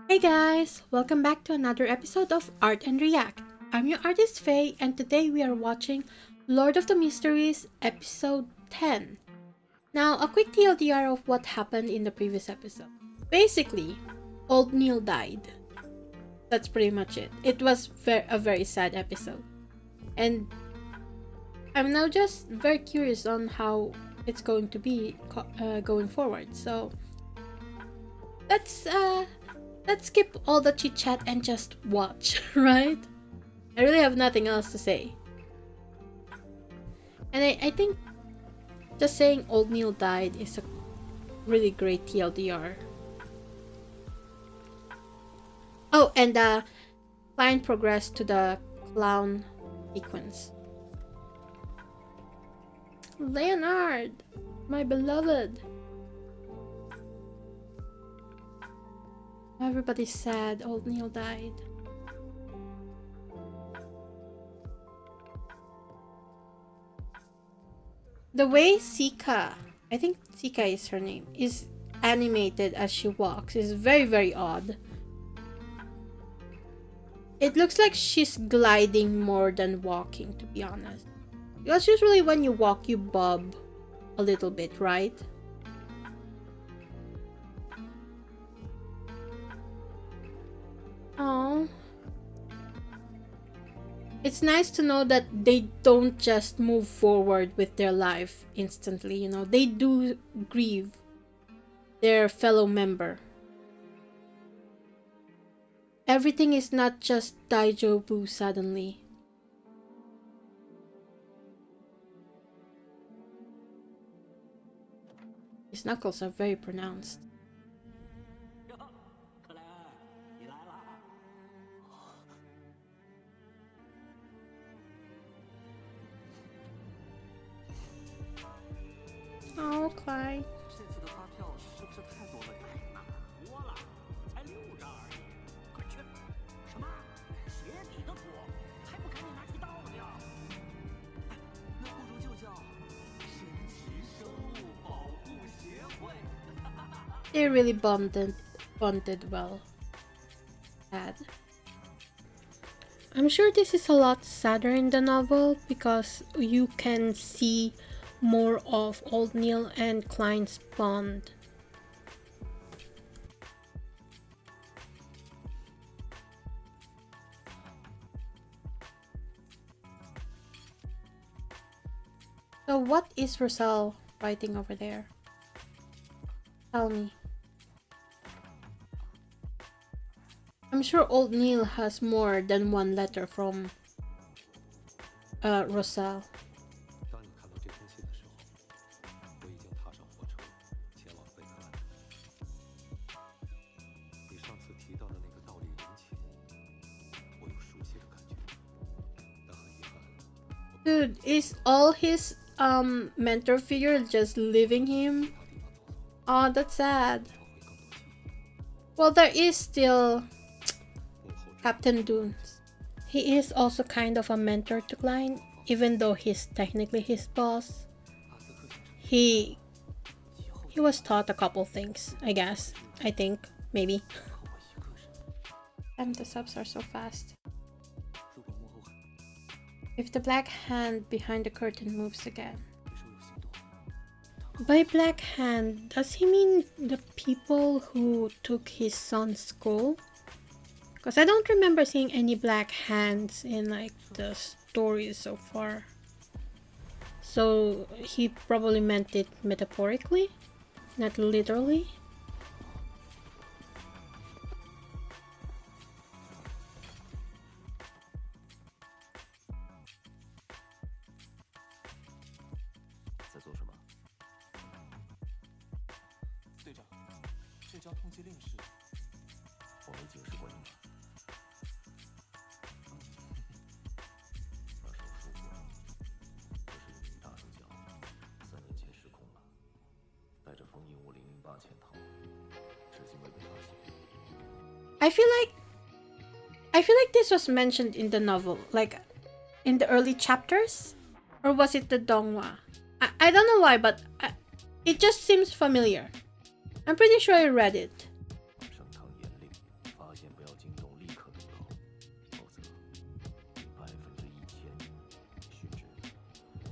Hey guys, welcome back to another episode of Art and React. I'm your artist Faye, and today we are watching Lord of the Mysteries episode 10. Now, a quick TLDR of what happened in the previous episode. Basically, old Neil died. That's pretty much it. It was a very sad episode. And I'm now just very curious on how it's going to be going forward. So, let's skip all the chit chat and just watch, right? I really have nothing else to say. And I think just saying old Neil died is a really great TLDR. Oh, and Klein progressed to the clown sequence. Leonard, my beloved. Everybody's sad old Neil died. The way Sika, I think Sika is her name, is animated as she walks is very, very odd. It looks like she's gliding more than walking, to be honest. Because usually when you walk, you bob a little bit, right? Oh. It's nice to know that they don't just move forward with their life instantly, you know. They do grieve their fellow member. Everything is not just Daijobu suddenly. His knuckles are very pronounced. Oh, Clyde. They really bonded well. Sad. I'm sure this is a lot sadder in the novel because you can see more of old Neil and Klein's bond. So what is Rosal writing over there? Tell me. I'm sure old Neil has more than one letter from Rosal. Dude, is all his mentor figure just leaving him? Oh, that's sad. Well, there is still Captain Dunes. He is also kind of a mentor to Klein, even though he's technically his boss. He was taught a couple things, I guess. I think, maybe. And the subs are so fast. If the black hand behind the curtain moves again. By black hand, does he mean the people who took his son's skull? Because I don't remember seeing any black hands in like the stories so far. So he probably meant it metaphorically, not literally. I feel like this was mentioned in the novel, like in the early chapters, or was it the donghua? I don't know why, but it just seems familiar. I'm pretty sure I read it.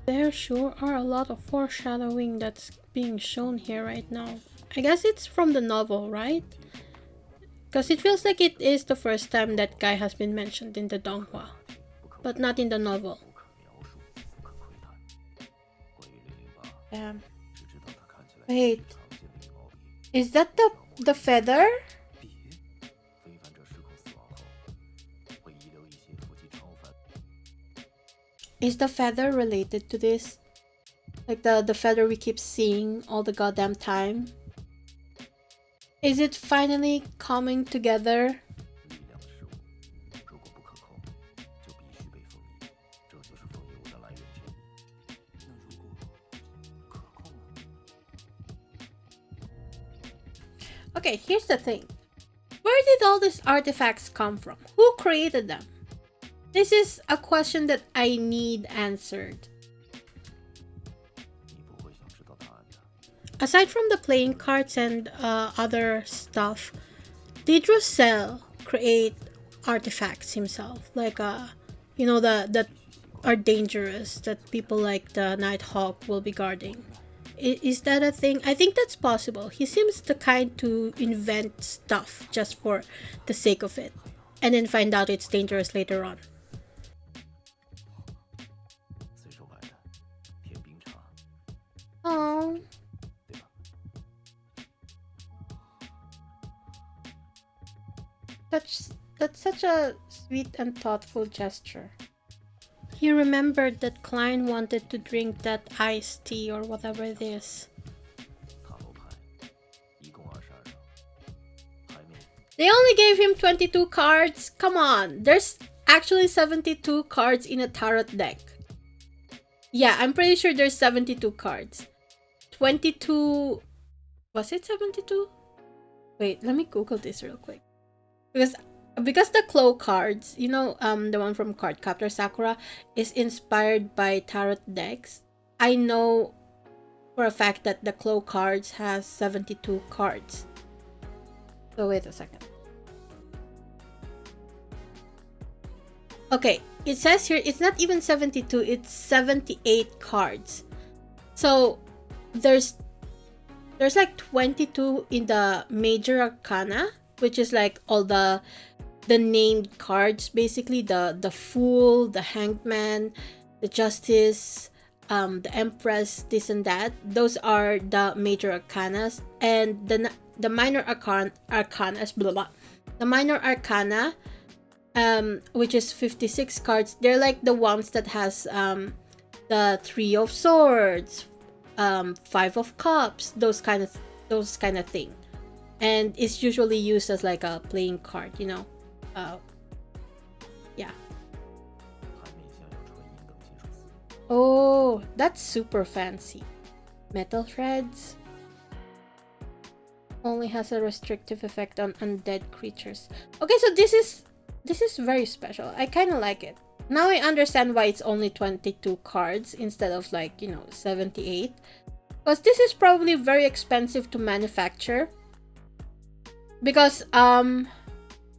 There sure are a lot of foreshadowing that's being shown here right now. I guess it's from the novel, right? Because it feels like it is the first time that guy has been mentioned in the donghua, but not in the novel. Wait, is that the feather? Is the feather related to this? Like the feather we keep seeing all the goddamn time? Is it finally coming together? Okay, here's the thing. Where did all these artifacts come from? Who created them? This is a question that I need answered. Aside from the playing cards and other stuff, did Russell create artifacts himself? Like, you know, that are dangerous, that people like the Nighthawk will be guarding. Is that a thing? I think that's possible. He seems the kind to invent stuff just for the sake of it, and then find out it's dangerous later on. Oh. That's such a sweet and thoughtful gesture. He remembered that Klein wanted to drink that iced tea or whatever it is. They only gave him 22 cards? Come on, there's actually 72 cards in a tarot deck. Yeah, I'm pretty sure there's 72 cards. 22... Was it 72? Wait, let me Google this real quick. Because the Claw cards, you know, the one from Cardcaptor Sakura is inspired by tarot decks. I know for a fact that the Claw cards has 72 cards. So wait a second. Okay, it says here it's not even 72, it's 78 cards. So there's like 22 in the major arcana, which is like all the named cards, basically the Fool, the Hanged Man, the Justice, the Empress, this and that. Those are the major arcanas, and the minor arcanas, blah blah. The minor arcana, which is 56 cards. They're like the ones that has the Three of Swords, Five of Cups, those kind of thing, and it's usually used as like a playing card, you know. Yeah. Oh, that's super fancy. Metal threads. Only has a restrictive effect on undead creatures. Okay, so this is very special. I kind of like it. Now I understand why it's only 22 cards instead of like, you know, 78. Because this is probably very expensive to manufacture. Because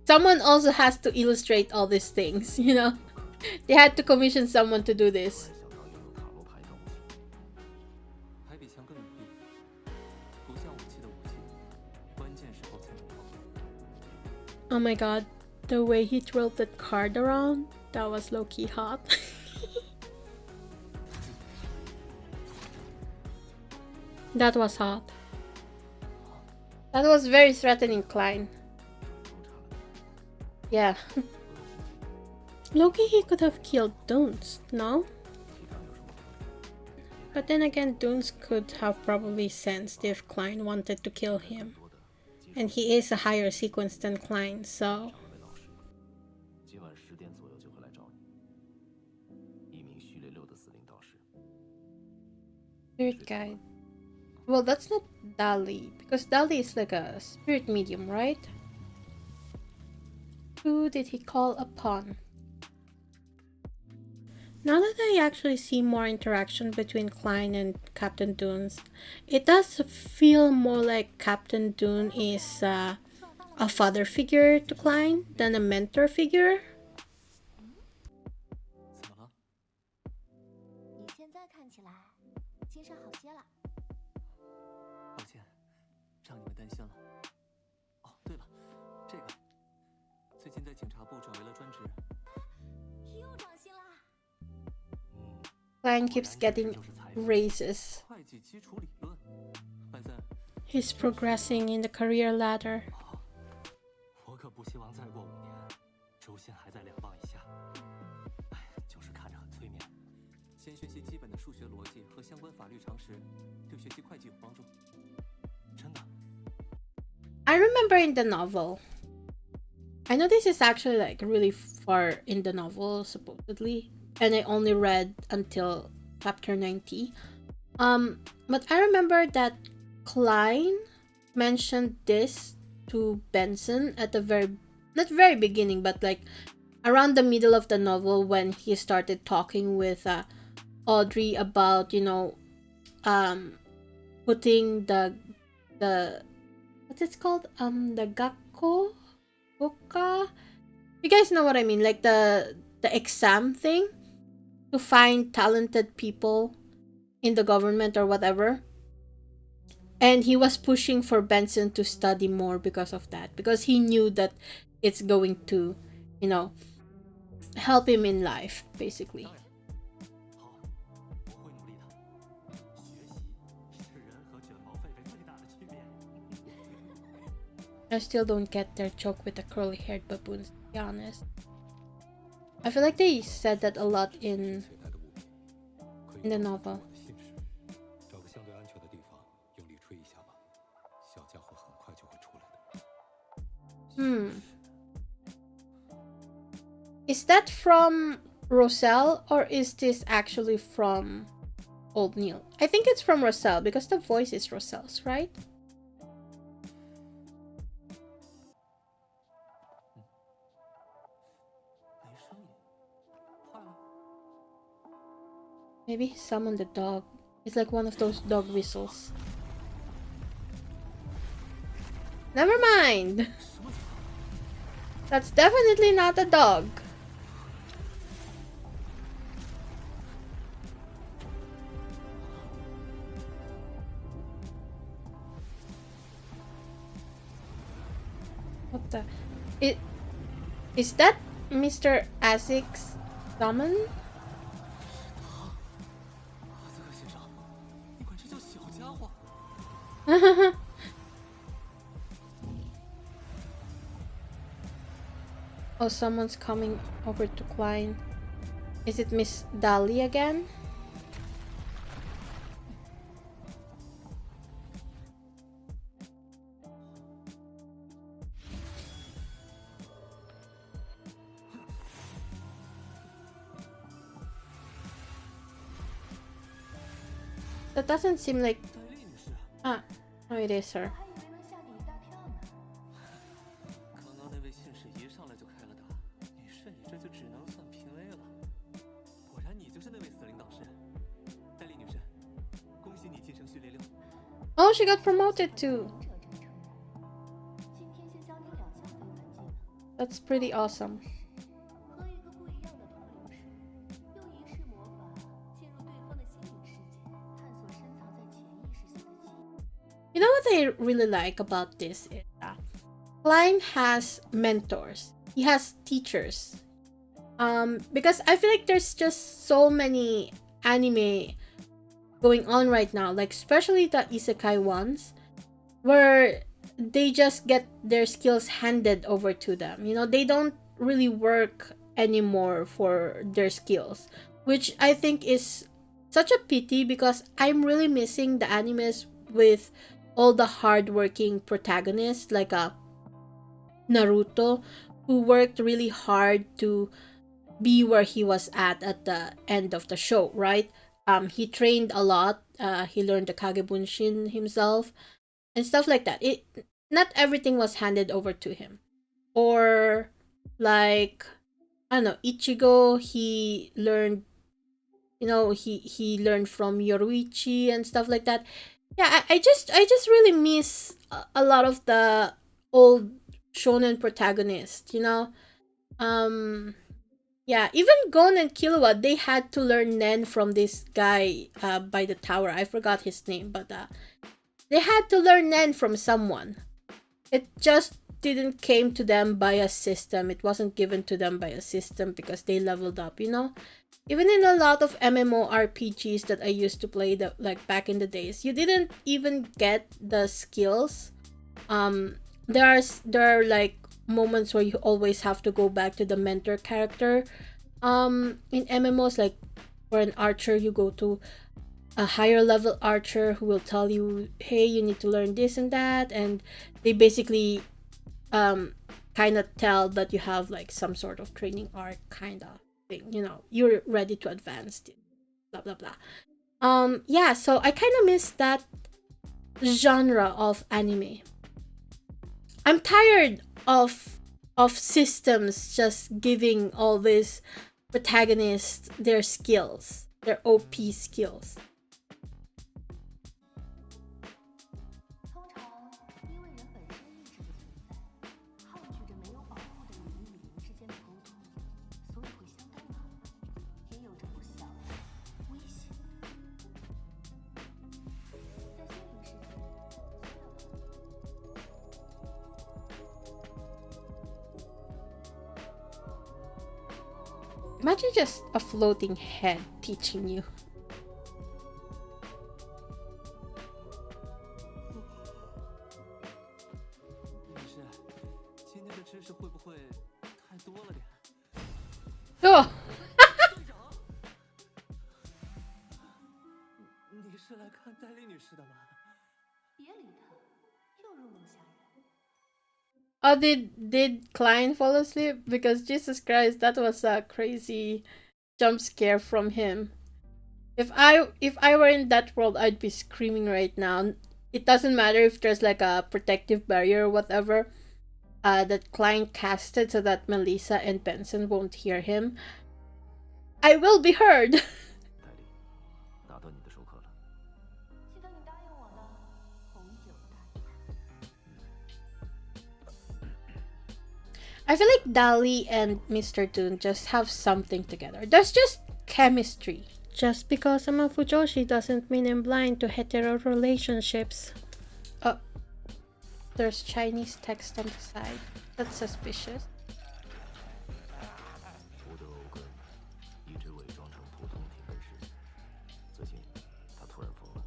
someone also has to illustrate all these things, you know. They had to commission someone to do this. Oh my god, the way he twirled that card around, that was low-key hot. That was hot. That was very threatening, Klein. Yeah. Loki, he could have killed Dunes, no? But then again, Dunes could have probably sensed if Klein wanted to kill him. And he is a higher sequence than Klein, so... Spirit guide. Well, that's not Dali, because Dali is like a spirit medium, right? Who did he call upon? Now that I actually see more interaction between Klein and Captain Dunes, it does feel more like Captain Dune is a father figure to Klein than a mentor figure. 这个最近在警察部转为了专职。又涨薪啦。Klein keeps getting raises. 会计基础理论。万森。He's progressing in the career ladder. 我可不希望再过5年，周薪还在2磅以下。哎，就是看着很催眠。先学习基本的数学逻辑和相关法律常识，对学习会计有帮助。真的。I remember in the novel. I know this is actually like really far in the novel, supposedly, and I only read until chapter 90. But I remember that Klein mentioned this to Benson at the not very beginning, but like around the middle of the novel when he started talking with Audrey about, you know, putting the what's it called? The Goka? You guys know what I mean? Like the exam thing to find talented people in the government or whatever. And he was pushing for Benson to study more because of that. Because he knew that it's going to, you know, help him in life, basically. I still don't get their joke with the curly-haired baboons, to be honest. I feel like they said that a lot in the novel. Is that from Roselle or is this actually from Old Neil? I think it's from Roselle because the voice is Roselle's, right? Maybe summon the dog. It's like one of those dog whistles. Never mind. That's definitely not a dog. What the? Is that Mr. Asick's summon? Oh, someone's coming over to Klein. Is it Miss Dali again? That doesn't seem like... Ah, no, it is her. Oh, she got promoted too. That's pretty awesome. You know what I really like about this is that Klein has mentors. He has teachers. Because I feel like there's just so many anime going on right now, like especially the isekai ones, where they just get their skills handed over to them. You know, they don't really work anymore for their skills, which I think is such a pity because I'm really missing the animes with all the hardworking protagonists like Naruto, who worked really hard to be where he was at the end of the show, right? He trained a lot. He learned the Kagebunshin himself and stuff like that. Not everything was handed over to him. Or like, I don't know, Ichigo, he learned, you know, he learned from Yoruichi and stuff like that. Yeah, I just really miss a lot of the old shonen protagonists, you know. Yeah, even Gon and Killua, they had to learn Nen from this guy by the tower. I forgot his name, but they had to learn Nen from someone. It just didn't came to them by a system. It wasn't given to them by a system because they leveled up, you know? Even in a lot of MMORPGs that I used to play, that like back in the days, you didn't even get the skills. There are like moments where you always have to go back to the mentor character. In MMOs, like for an archer, you go to a higher level archer who will tell you, hey, you need to learn this and that, and they basically kind of tell that you have like some sort of training arc kind of thing, you know, you're ready to advance, blah blah blah. Yeah, so I kind of miss that genre of anime. I'm tired of systems just giving all these protagonists their skills, their OP skills. 通常因为人本身意志的存在，抗拒着没有保护的人与人之间的沟通，所以会相当麻烦，也有着不小的危险。在心灵世界，Imagine just a floating head teaching you. 女士，今天的知识会不会太多了点？ Oh, 队长，你是来看戴丽女士的吗？别理他，又入梦吓人。 oh, did Klein fall asleep? Because Jesus Christ, that was a crazy jump scare from him. If I were in that world, I'd be screaming right now. It doesn't matter if there's like a protective barrier or whatever that Klein casted so that Melissa and Benson won't hear him. I will be heard. 戴丽，拿到你的授课了。记得你答应我的，红酒大餐。 I feel like Dali and Mr. Toon just have something together. There's just chemistry. Just because I'm a Fujoshi doesn't mean I'm blind to hetero relationships. There's Chinese text on the side. That's suspicious. 福德欧根一直伪装成普通铁根士，最近他突然疯了，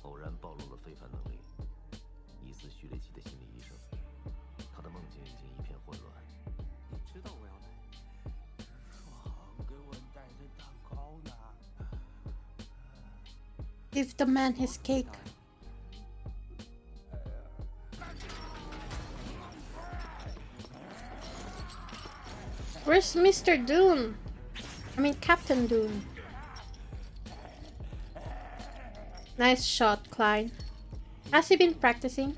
偶然暴露了非凡能力，疑似序列级的心理医生。他的梦境已经一片混乱。你知道我要来？说好给我带着蛋糕呢。Give the man his cake. Where's Mr. Doom? I mean Captain Doom. Nice shot, Klein. Has he been practicing?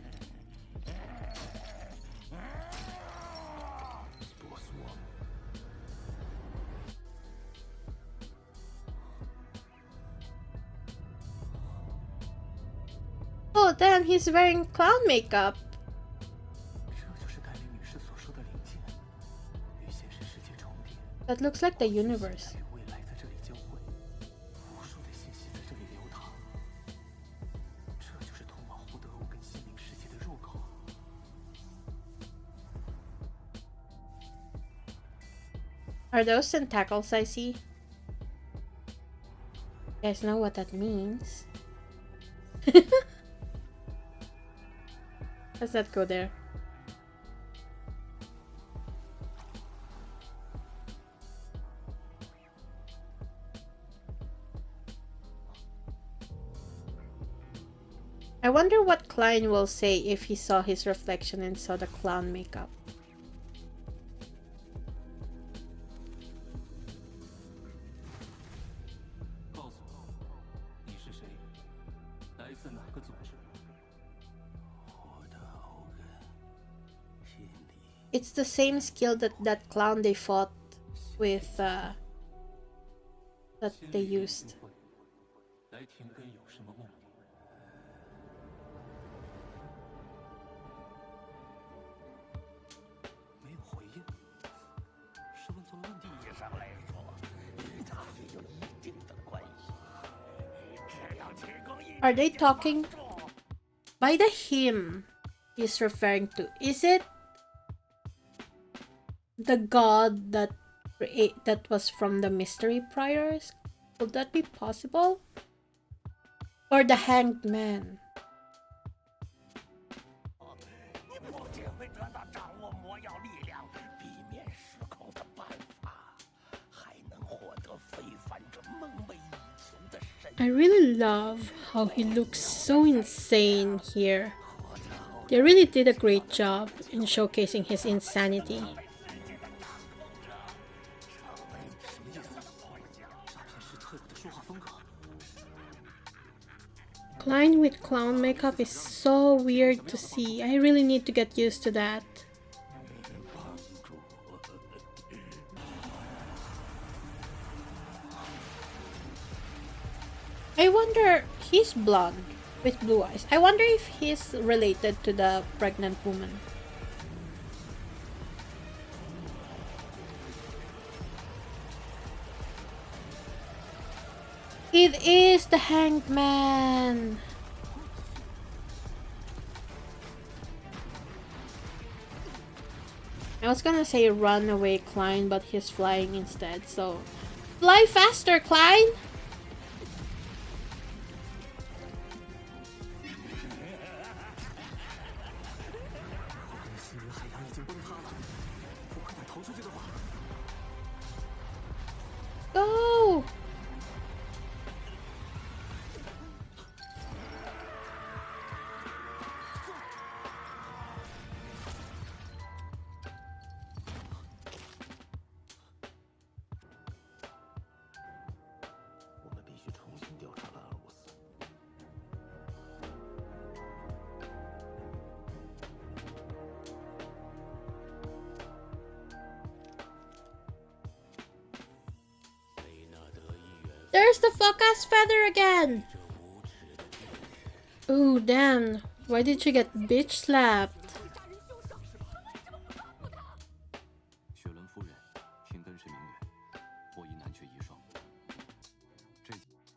Oh damn, he's wearing clown makeup. 这就是戴丽女士所说的灵界，与现实世界重叠。 That looks like the universe. 与未来在这里交汇，无数的信息在这里流淌。这就是通往胡德欧跟心灵世界的入口。 Are those tentacles I see? You guys know what that means. Let's not go there. I wonder what Klein will say if he saw his reflection and saw the clown makeup. 告诉我，你是谁？来自哪个组织？胡德欧根，心理。 It's the same skill that clown they fought with that they used. 来田根有什么目的？没有回应，是问错了问题。意义上来说，与他是有一定的关系。只要提供一 Are they talking? By the hymn. he's referring to. Is it the god that was from the mystery priors? Could that be possible? Or the hanged man? 你不仅会得到掌握魔药力量、避免失控的办法，还能获得非凡者梦寐以求的神。 I really love how he looks so insane here. They really did a great job in showcasing his insanity. 什么意思？诈骗师特有的说话风格。 Klein with clown makeup is so weird to see. I really need to get used to that. I wonder, he's blonde with blue eyes. I wonder if he's related to the pregnant woman. It is the hanged man. I was gonna say run away, Klein, but he's flying instead, so fly faster, Klein! Go! There's the fuck-ass feather again! Ooh, damn. Why did she get bitch slapped?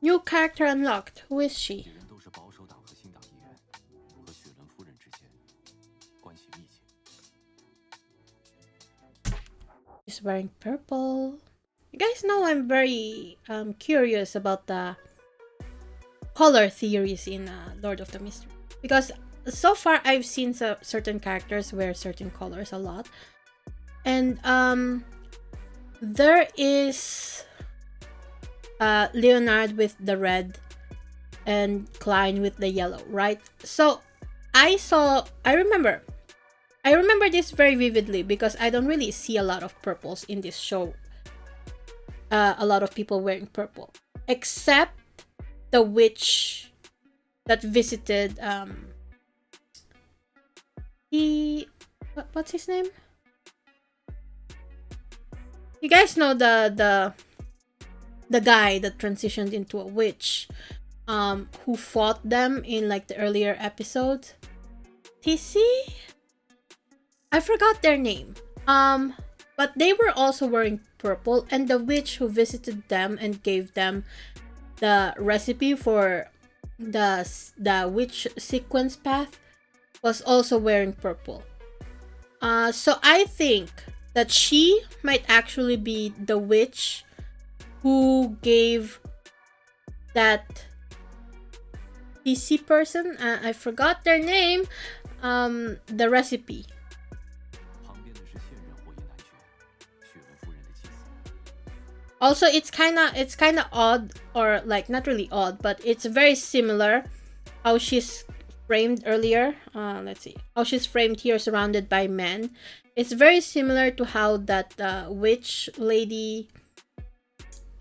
New character unlocked. Who is she? She's wearing purple. You guys know I'm very curious about the color theories in Lord of the Mysteries, because so far I've seen certain characters wear certain colors a lot, and there is Leonard with the red and Klein with the yellow, right? So I remember this very vividly because I don't really see a lot of purples in this show. A lot of people wearing purple, except the witch that visited what's his name? You guys know the guy that transitioned into a witch, who fought them in like the earlier episode. TC? I forgot their name. But they were also wearing purple, and the witch who visited them and gave them the recipe for the witch sequence path was also wearing purple. So I think that she might actually be the witch who gave that PC person, I forgot their name, the recipe. Also, it's kind of odd, or like not really odd, but it's very similar how she's framed earlier. Let's see how she's framed here, surrounded by men. It's very similar to how that witch lady,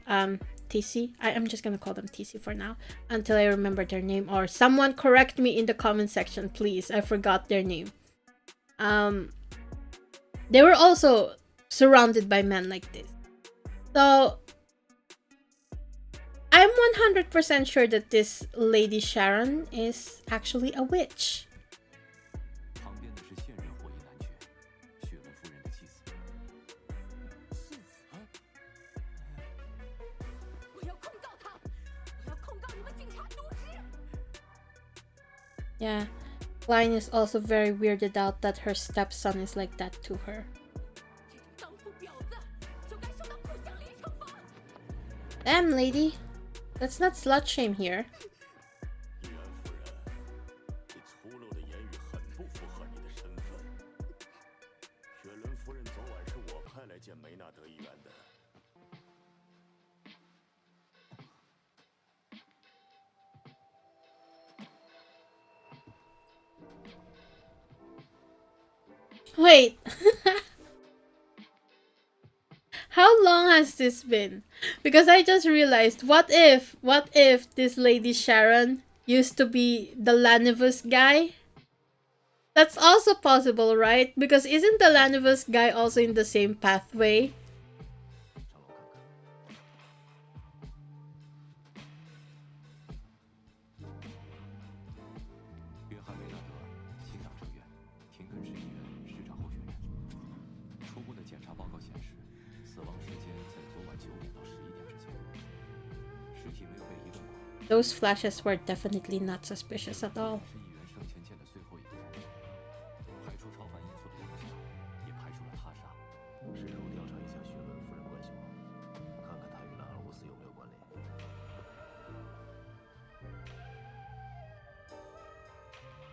TC. I'm just gonna call them TC for now until I remember their name, or someone correct me in the comment section, please. I forgot their name. They were also surrounded by men like this. So, I'm 100% sure that this Lady Sharon is actually a witch. Yeah. Klein is also very weirded out that her stepson is like that to her. Damn, lady. Let's not slut shame here. 伊安夫人，你粗陋的言语很不符合你的身份。雪伦夫人昨晚是我派来见梅纳德议员的。Wait. How long has this been? Because I just realized, what if this Lady Sharon used to be the Lanivus guy? That's also possible, right? Because isn't the Lanivus guy also in the same pathway? 约翰·梅纳德，新党成员，廷根市议员，市长候选人。初步的检查报告显示，死亡时间在昨晚9点到11点之间，尸体没有被移动过。Those flashes were definitely not suspicious at all. 是议员生前见的最后一个人，排除超凡因素的影响，也排除了他杀。深入调查一下雪伦夫人关系网，看看她与兰尔乌斯有没有关联。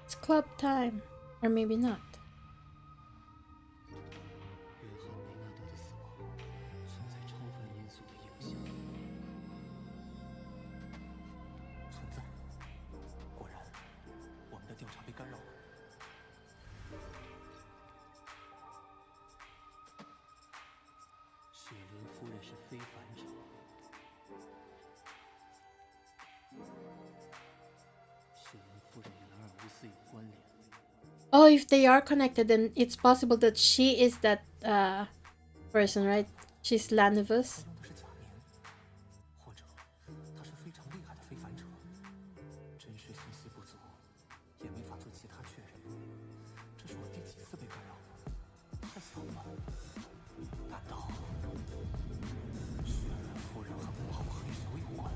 It's club time. Or maybe not. 约翰·梅纳德的死亡存在超凡因素的影响。存在，果然，我们的调查被干扰了。雪伦夫人是非凡者。雪伦夫人与兰尔乌斯有关联。 Oh, if they are connected, then it's possible that she is that person, right? She's Lanivus. 用的是假名，或者他是非常厉害的非凡者，真实信息不足，也没法做其他确认。这是我第几次被干扰了？太巧了吧？难道雪伦夫人和幕后黑手有关？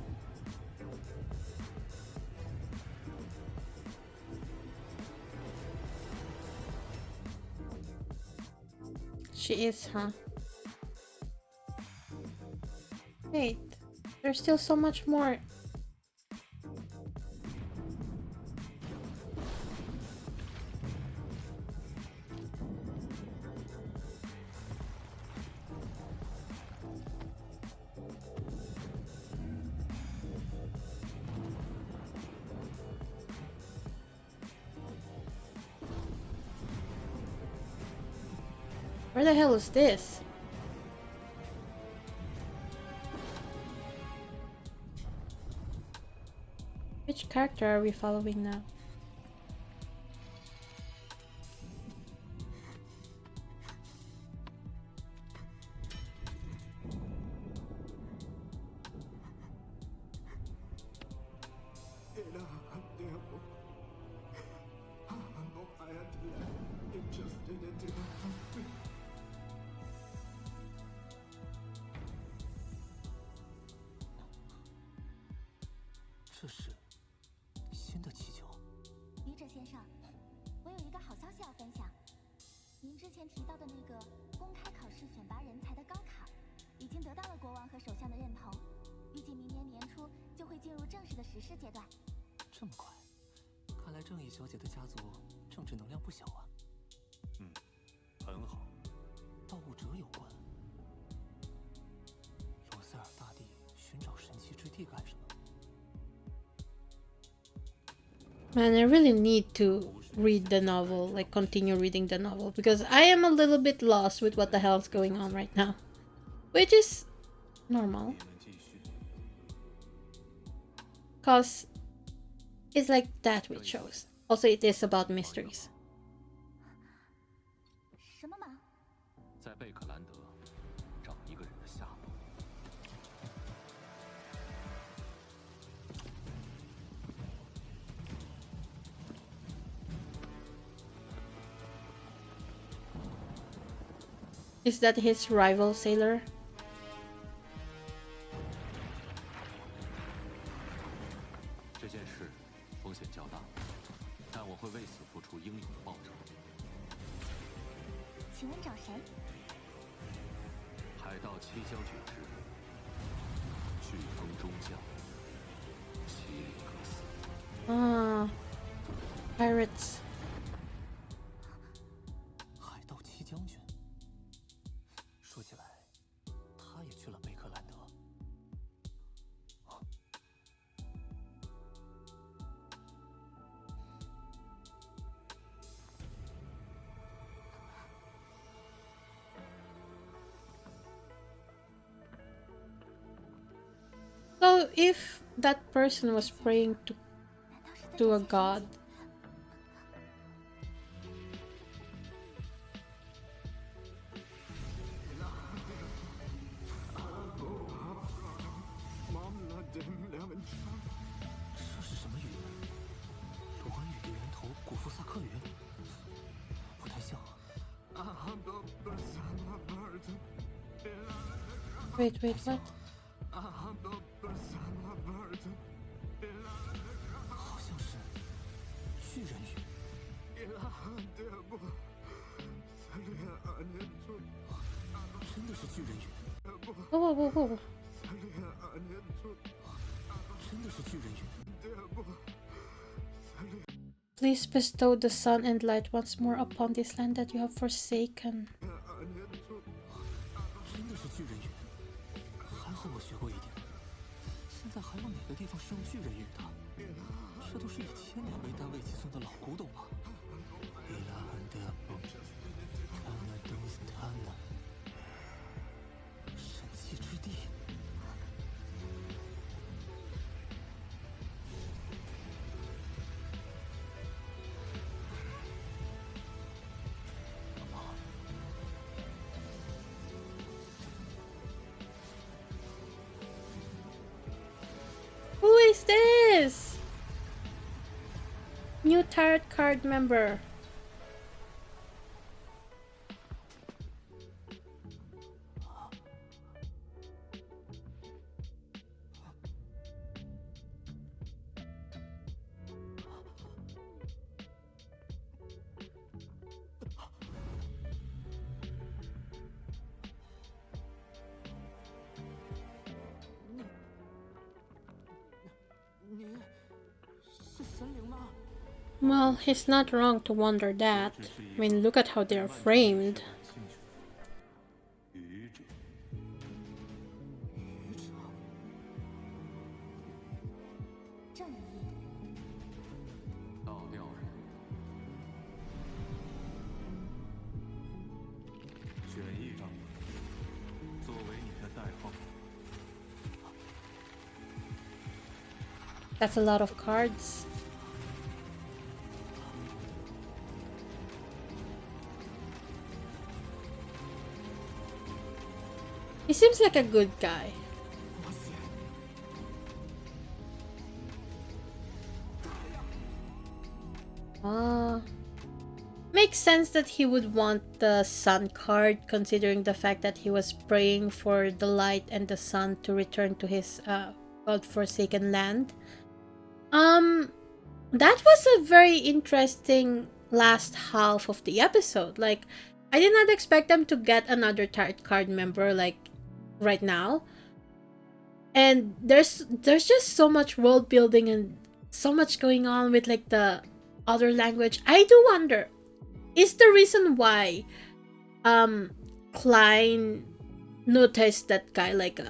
She is, huh? Wait, there's still so much more. Where the hell is this? Which character are we following now? Man, I really need to read the novel, like continue reading the novel, because I am a little bit lost with what the hell is going on right now. Which is normal. Cause it's like that with shows. Also, it is about mysteries. 什么忙？在贝克兰德找一个人的下落。 Is that his rival sailor? 这件事风险较大，但我会为此付出们找谁？海盗七将军之飓风中将奇里克斯。Ah, pirates. 海盗七将军。说起来，他也去了贝克兰德。So if that person was praying 难道是在 to 找 a 些 god, 这是什么语言？罗马语的源头古夫萨克语？不太像。 wait, what? 好像是巨人语。真的是巨人语， Whoa. 真的是巨人语。 Please bestow the sun and light once more upon this land that you have forsaken. 真的是巨人语，还好我学过一点。现在还有哪个地方是用巨人语的？这都是以千年为单位计算的老古董吧？伊拉汉德布，塔纳都斯塔纳，神奇之地。 Who is this? New tarot card member. Well, he's not wrong to wonder that. I mean, look at how they're framed. 愚者，正义。倒吊人，选一张作为你的代号。 That's a lot of cards. He seems like a good guy. Makes sense that he would want the sun card, considering the fact that he was praying for the light and the sun to return to his God-forsaken land. That was a very interesting last half of the episode. Like, I did not expect them to get another tarot card member like right now. And there's just so much world building and so much going on with like the other language. I do wonder, is the reason why Klein noticed that guy like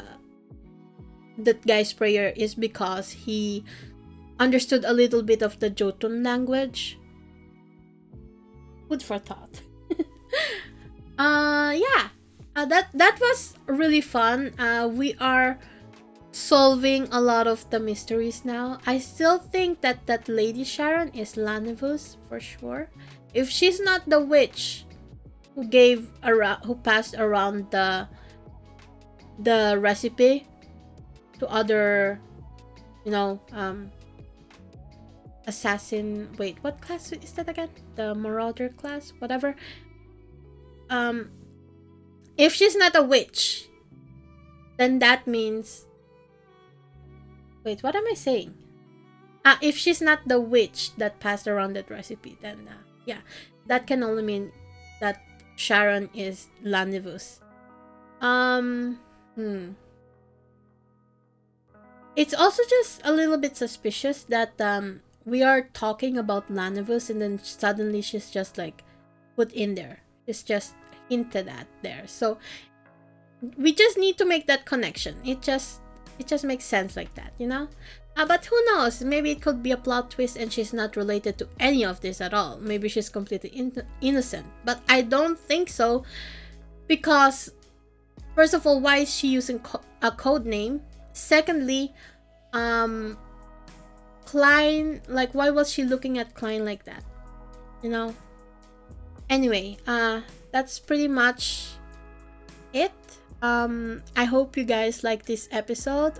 that guy's prayer is because he understood a little bit of the Jotun language? Food for thought. That was really fun. We are solving a lot of the mysteries now. I still think that Lady Sharon is Lanivus for sure. If she's not the witch who passed around the recipe to other, assassin. Wait, what class is that again? The Marauder class, whatever. If she's not a witch, then that means. Wait, what am I saying? If she's not the witch that passed around that recipe, then yeah, that can only mean that Sharon is Lanivus. It's also just a little bit suspicious that we are talking about Lanivus and then suddenly she's just like put in there. It's just hinted at there. So we just need to make that connection. It just makes sense like that, you know? But who knows? Maybe it could be a plot twist and she's not related to any of this at all. Maybe she's completely innocent. But I don't think so, because first of all, why is she using a code name? Secondly, Klein, like, why was she looking at Klein like that? You know? Anyway, that's pretty much it. I hope you guys like this episode.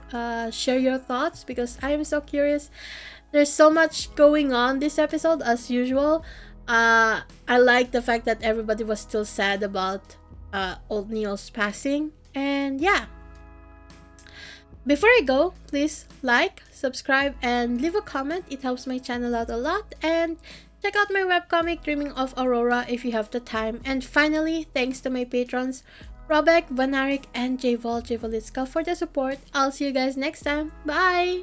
Share your thoughts, because I am so curious. There's so much going on this episode as usual. I like the fact that everybody was still sad about old Neil's passing. And yeah, before I go, please like, subscribe, and leave a comment. It helps my channel out a lot. And check out my webcomic Dreaming of Aurora if you have the time. And finally, thanks to my patrons Robek, Vanarik, and Jval Jvalitska for the support. I'll see you guys next time. Bye!